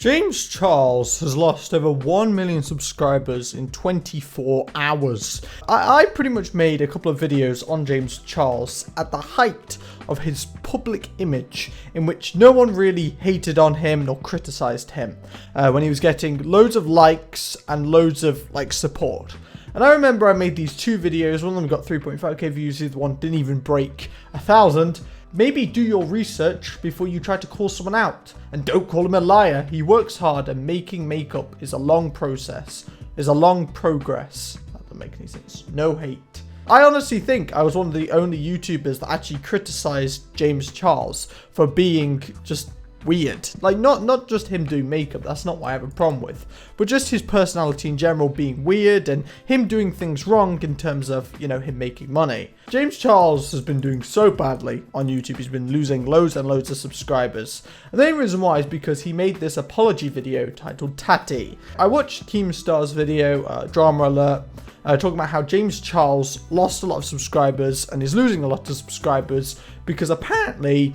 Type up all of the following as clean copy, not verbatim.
James Charles has lost over 1 million subscribers in 24 hours. I pretty much made a couple of videos on James Charles at the height of his public image, in which no one really hated on him nor criticized him, when he was getting loads of likes and loads of support. And I remember I made these two videos. One of them got 3.5k views, the other one didn't even break 1,000. Maybe do your research before you try to call someone out. And don't call him a liar. He works hard, and making makeup is a long process, is a long progress. That doesn't make any sense. No hate. I honestly think I was one of the only YouTubers that actually criticized James Charles for being just weird. Like, not just him doing makeup, that's not what I have a problem with, but just his personality in general being weird and him doing things wrong in terms of, you know, him making money. James Charles has been doing so badly on YouTube. He's been losing loads and loads of subscribers. And the only reason why is because he made this apology video titled Tati. I watched Keemstar's video, Drama Alert, talking about how James Charles lost a lot of subscribers and is losing a lot of subscribers because apparently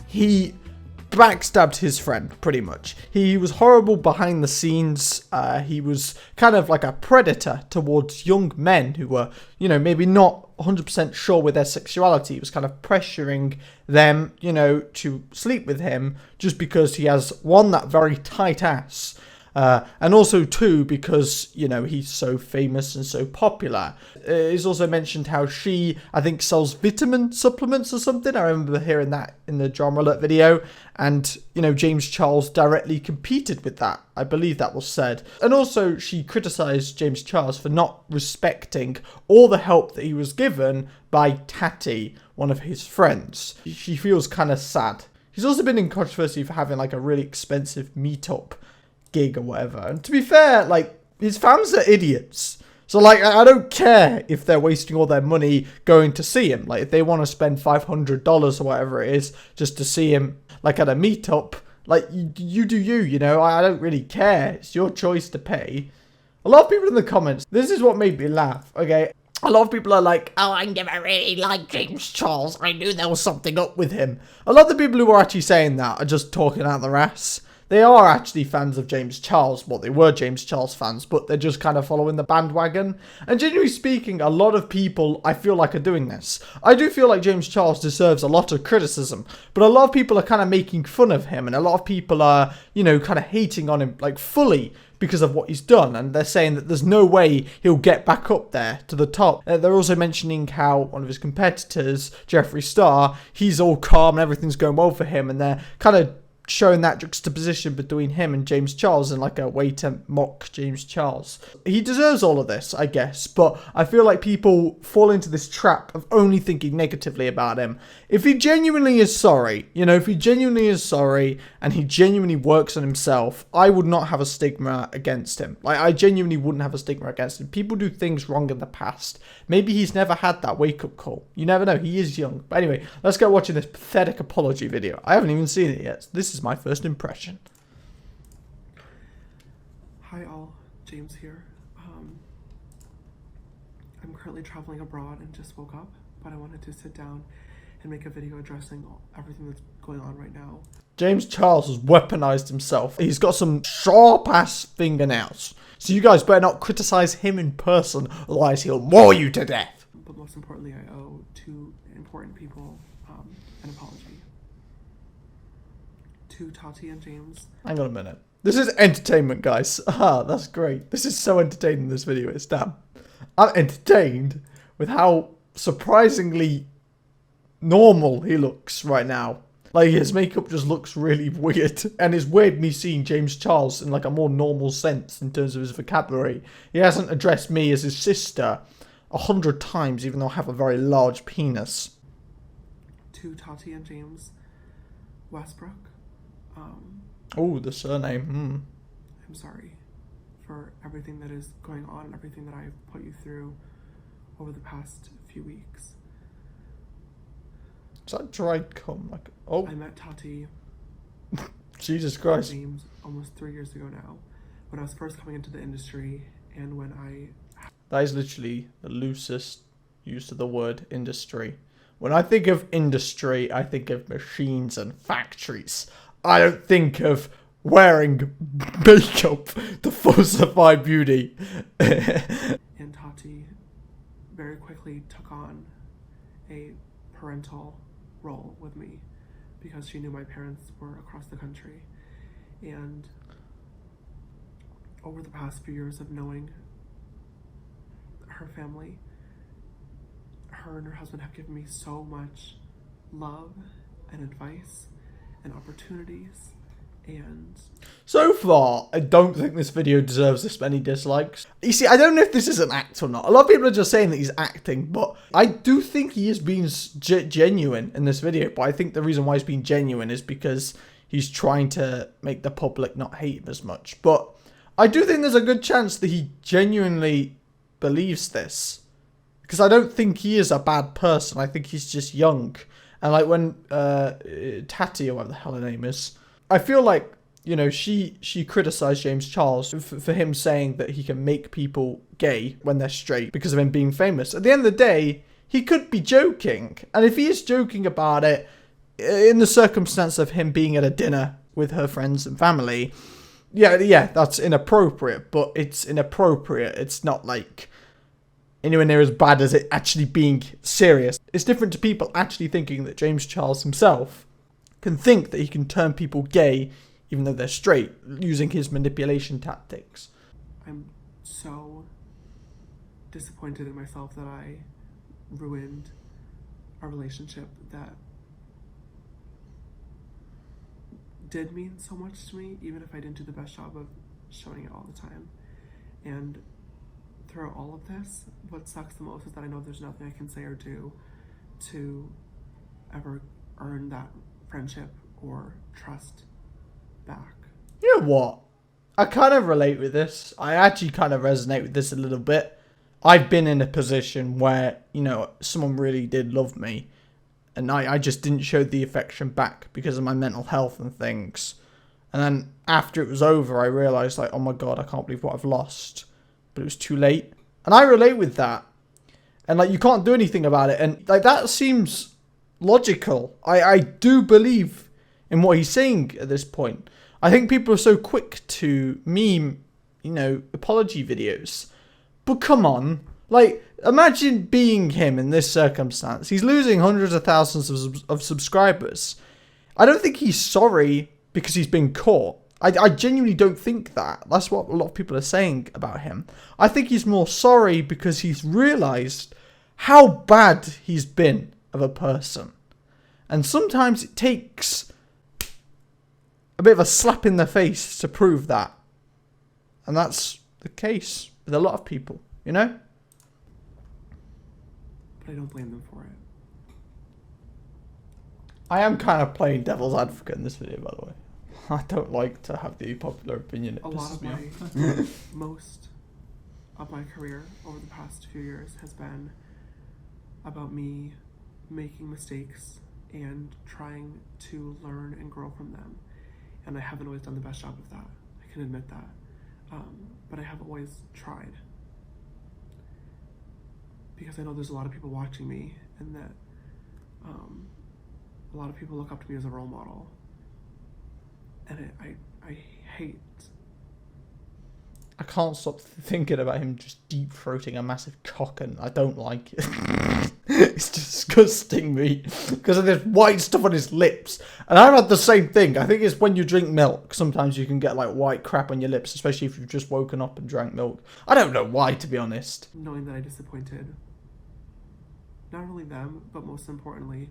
he backstabbed his friend, pretty much. He was horrible behind the scenes. He was kind of like a predator towards young men who were, you know, maybe not 100% sure with their sexuality. He was kind of pressuring them, you know, to sleep with him just because he has, one, that very tight ass, and also two, because, you know, he's so famous and so popular. He's also mentioned how she, I think, sells vitamin supplements or something. I remember hearing that in the Drama Alert video. And, you know, James Charles directly competed with that. I believe that was said. And also she criticized James Charles for not respecting all the help that he was given by Tati, one of his friends. She feels kind of sad. He's also been in controversy for having like a really expensive meetup gig or whatever. And to be fair, like, his fans are idiots. So, like, I don't care if they're wasting all their money going to see him. Like, if they want to spend $500 or whatever it is just to see him, like, at a meetup, like, you do you, you know? I don't really care. It's your choice to pay. A lot of people in the comments, this is what made me laugh, okay? A lot of people are like, oh, I never really liked James Charles. I knew there was something up with him. A lot of the people who are actually saying that are just talking out their ass. They are actually fans of James Charles. Well, they were James Charles fans, but they're just kind of following the bandwagon. And generally speaking, a lot of people, I feel like, are doing this. I do feel like James Charles deserves a lot of criticism, but a lot of people are kind of making fun of him, and a lot of people are, you know, kind of hating on him, like, fully because of what he's done, and they're saying that there's no way he'll get back up there to the top. They're also mentioning how one of his competitors, Jeffree Star, he's all calm and everything's going well for him, and they're kind of showing that juxtaposition between him and James Charles in like a way to mock James Charles. He deserves all of this, I guess, but I feel like people fall into this trap of only thinking negatively about him. If he genuinely is sorry, you know, if he genuinely is sorry and he genuinely works on himself, I would not have a stigma against him. Like, I genuinely wouldn't have a stigma against him. People do things wrong in the past. Maybe he's never had that wake-up call. You never know. He is young. But anyway, let's go watching this pathetic apology video. I haven't even seen it yet. This is my first impression. Hi all, James here. I'm currently traveling abroad and just woke up, but I wanted to sit down and make a video addressing everything that's going on right now. James Charles has weaponized himself. He's got some sharp-ass fingernails. So you guys better not criticize him in person, otherwise he'll maul you to death. But most importantly, I owe two important people an apology. To Tati and James. Hang on a minute. This is entertainment, guys. Ah, that's great. This is so entertaining, this video is. Damn. I'm entertained with how surprisingly normal he looks right now. Like, his makeup just looks really weird. And it's weird me seeing James Charles in like a more normal sense in terms of his vocabulary. He hasn't addressed me as his sister 100 times, even though I have a very large penis. To Tati and James Westbrook. Oh, the surname. I'm sorry for everything that is going on and everything that I've put you through over the past few weeks. Is that dried cum? Like, oh. I met Tati. Jesus Christ. James almost 3 years ago now, when I was first coming into the industry, and when That is literally the loosest use of the word industry. When I think of industry, I think of machines and factories. I don't think of wearing makeup to falsify beauty. And Tati very quickly took on a parental role with me because she knew my parents were across the country. And over the past few years of knowing her family, her and her husband have given me so much love and advice and opportunities. And so far, I don't think this video deserves this many dislikes. You see, I don't know if this is an act or not. A lot of people are just saying that he's acting, but I do think he is being genuine in this video. But I think the reason why he's being genuine is because he's trying to make the public not hate him as much. But I do think there's a good chance that he genuinely believes this. Because I don't think he is a bad person. I think he's just young. And like when Tati, or whatever the hell her name is, I feel like, you know, she criticised James Charles for him saying that he can make people gay when they're straight because of him being famous. At the end of the day, he could be joking. And if he is joking about it, in the circumstance of him being at a dinner with her friends and family, yeah, that's inappropriate. But it's inappropriate. It's not like anywhere near as bad as it actually being serious. It's different to people actually thinking that James Charles himself can think that he can turn people gay even though they're straight using his manipulation tactics. I'm so disappointed in myself that I ruined a relationship that did mean so much to me, even if I didn't do the best job of showing it all the time. And throughout all of this, what sucks the most is that I know there's nothing I can say or do to ever earn that friendship or trust back. You know what? I kind of relate with this. I actually kind of resonate with this a little bit. I've been in a position where, you know, someone really did love me and I just didn't show the affection back because of my mental health and things. And then after it was over, I realised, like, oh my God, I can't believe what I've lost. But it was too late. And I relate with that. And, like, you can't do anything about it. And, like, that seems logical. I do believe in what he's saying at this point. I think people are so quick to meme, you know, apology videos. But come on. Like, imagine being him in this circumstance. He's losing hundreds of thousands of subscribers. I don't think he's sorry because he's been caught. I genuinely don't think that. That's what a lot of people are saying about him. I think he's more sorry because he's realised how bad he's been of a person. And sometimes it takes a bit of a slap in the face to prove that. And that's the case with a lot of people, you know? But I don't blame them for it. I am kind of playing devil's advocate in this video, by the way. I don't like to have the popular opinion. It a lot of me my off. most of my career over the past few years has been about me making mistakes and trying to learn and grow from them. And I haven't always done the best job of that. I can admit that. But I have always tried. Because I know there's a lot of people watching me and that a lot of people look up to me as a role model. And I hate. I can't stop thinking about him just deep throating a massive cock, and I don't like it. It's disgusting me because of this white stuff on his lips. And I've had the same thing. I think it's when you drink milk. Sometimes you can get like white crap on your lips, especially if you've just woken up and drank milk. I don't know why, to be honest. Knowing that I disappointed not only them, but most importantly,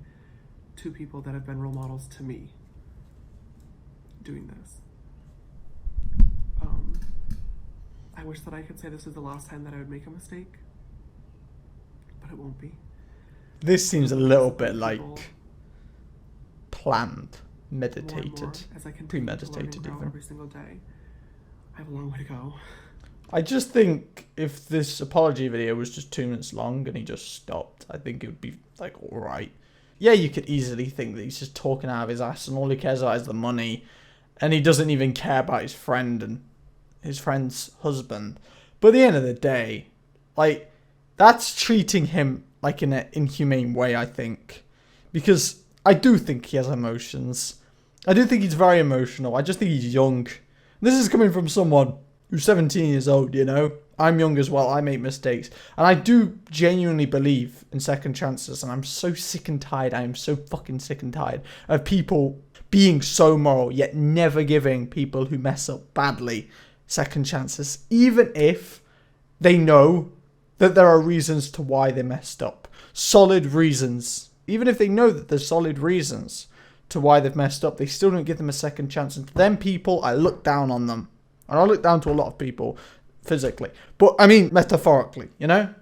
two people that have been role models to me doing this. I wish that I could say this is the last time that I would make a mistake, but it won't be. This seems a little bit like planned, meditated, more as I continue premeditated to learn and grow even. every single day. I have a long way to go. I just think if this apology video was just 2 minutes long and he just stopped, I think it would be like alright. Yeah, you could easily think that he's just talking out of his ass and all he cares about is the money and he doesn't even care about his friend and his friend's husband. But at the end of the day, like, that's treating him like in an inhumane way, I think. Because I do think he has emotions. I do think he's very emotional. I just think he's young. This is coming from someone who's 17 years old, you know? I'm young as well. I make mistakes. And I do genuinely believe in second chances. And I'm so sick and tired. I am so fucking sick and tired of people being so moral, yet never giving people who mess up badly second chances. Even if they know that there are reasons to why they messed up. Solid reasons. Even if they know that there's solid reasons to why they've messed up, they still don't give them a second chance. And to them people, I look down on them. And I look down to a lot of people physically. But, I mean, metaphorically, you know?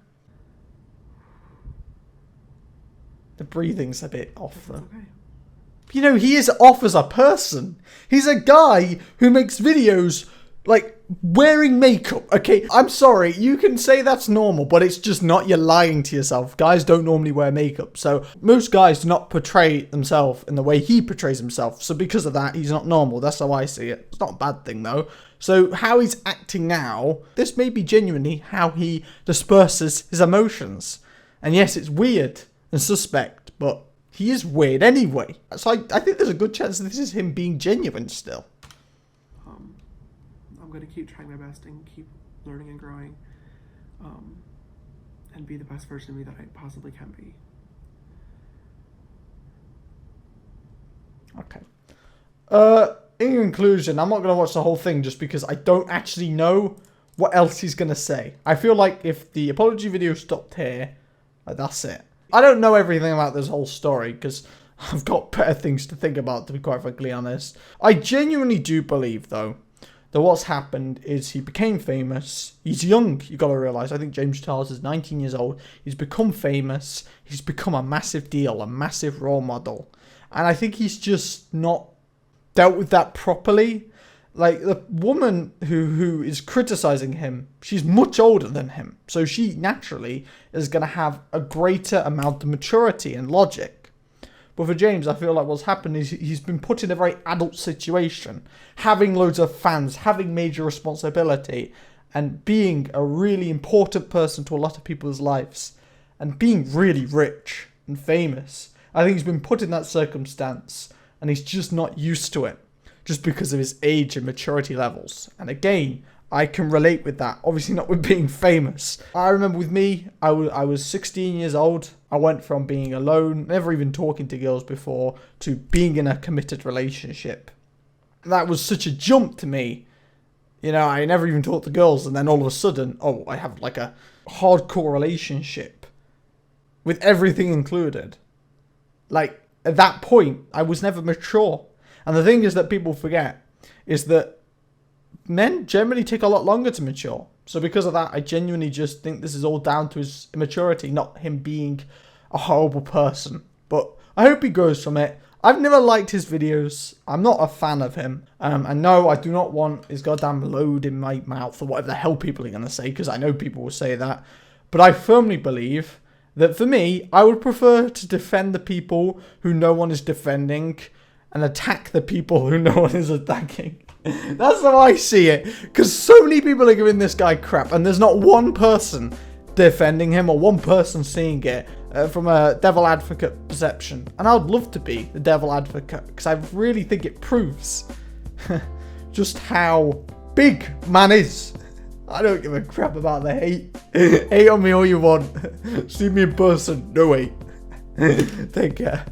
The breathing's a bit off, though. Okay. You know, he is off as a person. He's a guy who makes videos, like, wearing makeup. Okay, I'm sorry, you can say that's normal, but it's just not. You're lying to yourself. Guys don't normally wear makeup. So most guys do not portray themselves in the way he portrays himself. So because of that, he's not normal. That's how I see it. It's not a bad thing, though. So how he's acting now, this may be genuinely how he disperses his emotions. And yes, it's weird and suspect, but he is weird anyway. So I think there's a good chance that this is him being genuine still. I'm going to keep trying my best and keep learning and growing, and be the best version of me that I possibly can be. Okay. In conclusion, I'm not going to watch the whole thing just because I don't actually know what else he's going to say. I feel like if the apology video stopped here, that's it. I don't know everything about this whole story because I've got better things to think about, to be quite frankly honest. I genuinely do believe, though, that what's happened is he became famous. He's young, you got to realise. I think James Charles is 19 years old. He's become famous. He's become a massive deal, a massive role model. And I think he's just not dealt with that properly. Like, the woman who is criticising him, she's much older than him. So she naturally is going to have a greater amount of maturity and logic. But for James, I feel like what's happened is he's been put in a very adult situation. Having loads of fans, having major responsibility, and being a really important person to a lot of people's lives. And being really rich and famous. I think he's been put in that circumstance, and he's just not used to it. Just because of his age and maturity levels. And again, I can relate with that. Obviously not with being famous. I remember with me, I was 16 years old. I went from being alone, never even talking to girls before, to being in a committed relationship. That was such a jump to me. You know, I never even talked to girls, and then all of a sudden, oh, I have like a hardcore relationship. With everything included. Like, at that point, I was never mature. And the thing is that people forget is that men generally take a lot longer to mature. So because of that, I genuinely just think this is all down to his immaturity, not him being a horrible person. But I hope he grows from it. I've never liked his videos. I'm not a fan of him. And no, I do not want his goddamn load in my mouth or whatever the hell people are going to say, because I know people will say that. But I firmly believe that for me, I would prefer to defend the people who no one is defending and attack the people who no one is attacking. That's how I see it. Because so many people are giving this guy crap, and there's not one person defending him or one person seeing it from a devil advocate perception. And I would love to be the devil advocate, because I really think it proves just how big man is. I don't give a crap about the hate. Hate on me all you want. See me in person. No hate. Take care.